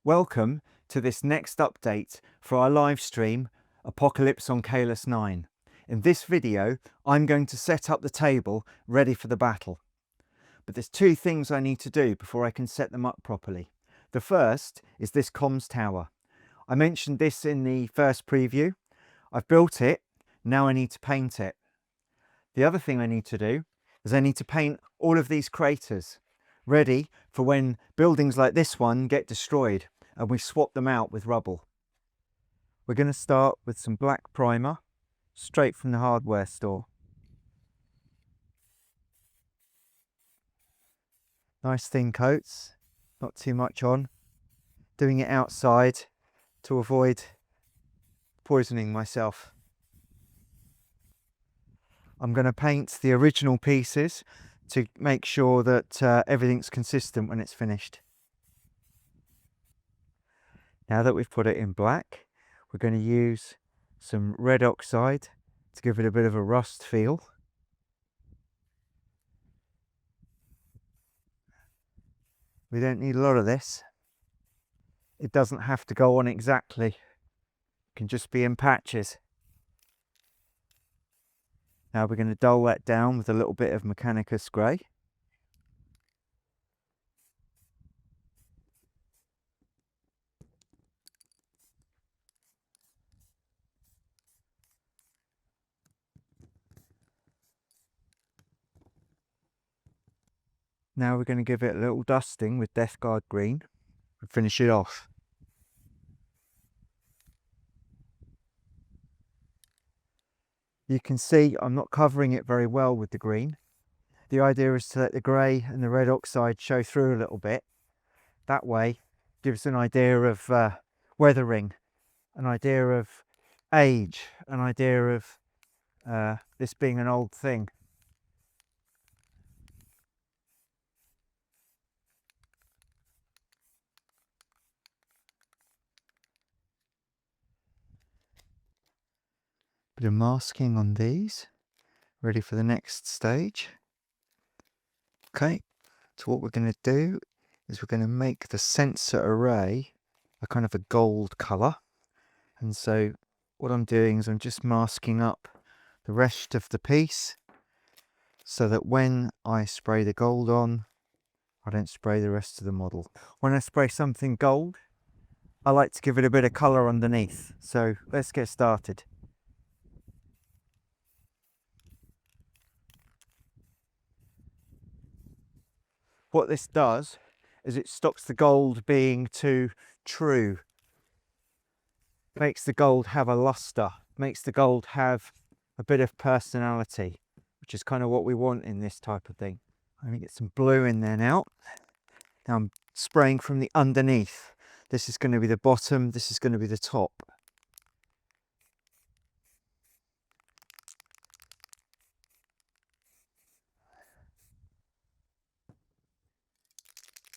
Welcome to this next update for our live stream, Apocalypse on Kaelus-9. In this video, I'm going to set up the table ready for the battle. But there's two things I need to do before I can set them up properly. The first is this comms tower. I mentioned this in the first preview. I've built it, now I need to paint it. The other thing I need to do is I need to paint all of these craters, ready for when buildings like this one get destroyed and we swap them out with rubble. We're going to start with some black primer straight from the hardware store. Nice thin coats, not too much on. Doing it outside to avoid poisoning myself. I'm going to paint the original pieces to make sure that everything's consistent when it's finished. Now that we've put it in black, we're going to use some red oxide to give it a bit of a rust feel. We don't need a lot of this. It doesn't have to go on exactly. It can just be in patches. Now we're going to dull that down with a little bit of Mechanicus grey. Now we're going to give it a little dusting with Death Guard green and finish it off. You can see I'm not covering it very well with the green. The idea is to let the grey and the red oxide show through a little bit. That way gives an idea of weathering, an idea of age, an idea of this being an old thing. Bit of masking on these, ready for the next stage. Okay, so what we're going to do is we're going to make the sensor array a kind of a gold colour. And so what I'm doing is I'm just masking up the rest of the piece so that when I spray the gold on, I don't spray the rest of the model. When I spray something gold, I like to give it a bit of colour underneath. So let's get started. What this does is it stops the gold being too true. Makes the gold have a luster, makes the gold have a bit of personality, which is kind of what we want in this type of thing. I'm going to get some blue in there now. Now I'm spraying from the underneath. This is going to be the bottom, this is going to be the top.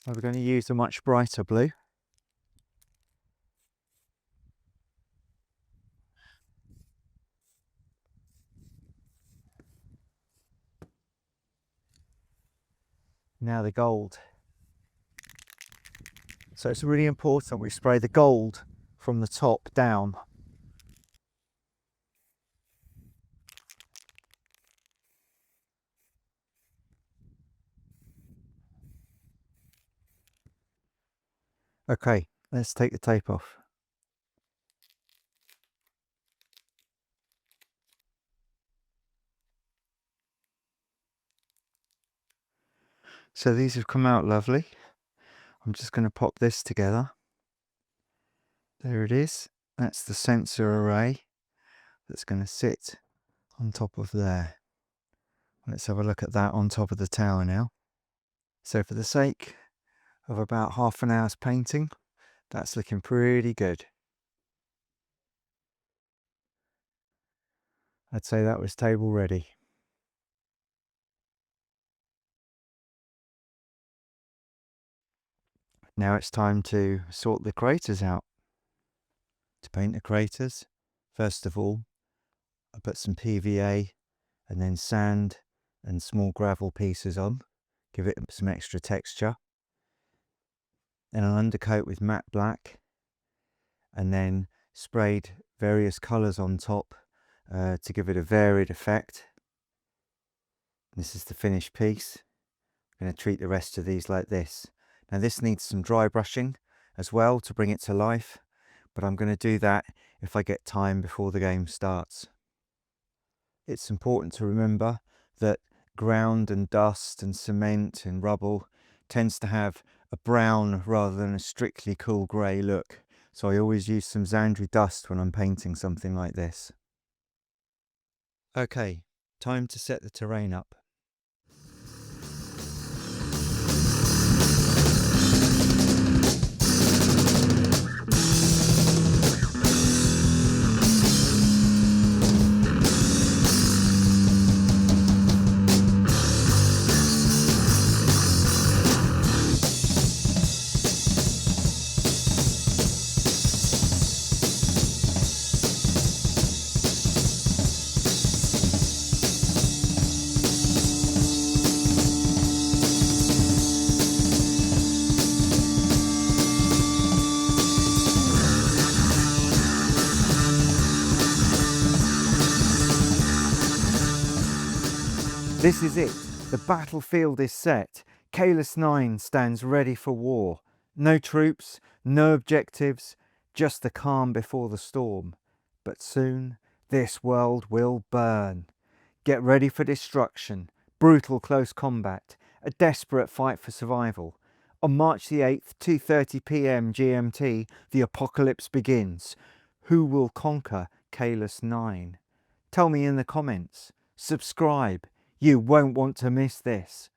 We're going to use a much brighter blue. Now the gold. So it's really important we spray the gold from the top down. Okay, let's take the tape off. So these have come out lovely. I'm just going to pop this together. There it is. That's the sensor array that's going to sit on top of there. Let's have a look at that on top of the tower now. So for the sake of about half an hour's painting, that's looking pretty good. I'd say that was table ready. Now it's time to sort the craters out. To paint the craters, first of all, I put some PVA and then sand and small gravel pieces on, give it some extra texture. then an undercoat with matte black, and then sprayed various colours on top to give it a varied effect. This is the finished piece. I'm going to treat the rest of these like this. Now this needs some dry brushing as well to bring it to life, but I'm going to do that if I get time before the game starts. It's important to remember that ground and dust and cement and rubble tends to have a brown rather than a strictly cool grey look, so I always use some Zandri dust when I'm painting something like this. Okay, time to set the terrain up. This is it. The battlefield is set. Kaelus-9 stands ready for war. No troops, no objectives, just the calm before the storm. But soon this world will burn. Get ready for destruction, brutal close combat, a desperate fight for survival. On March the 8th, 2:30 PM GMT, the apocalypse begins. Who will conquer Kaelus-9? Tell me in the comments. Subscribe. You won't want to miss this.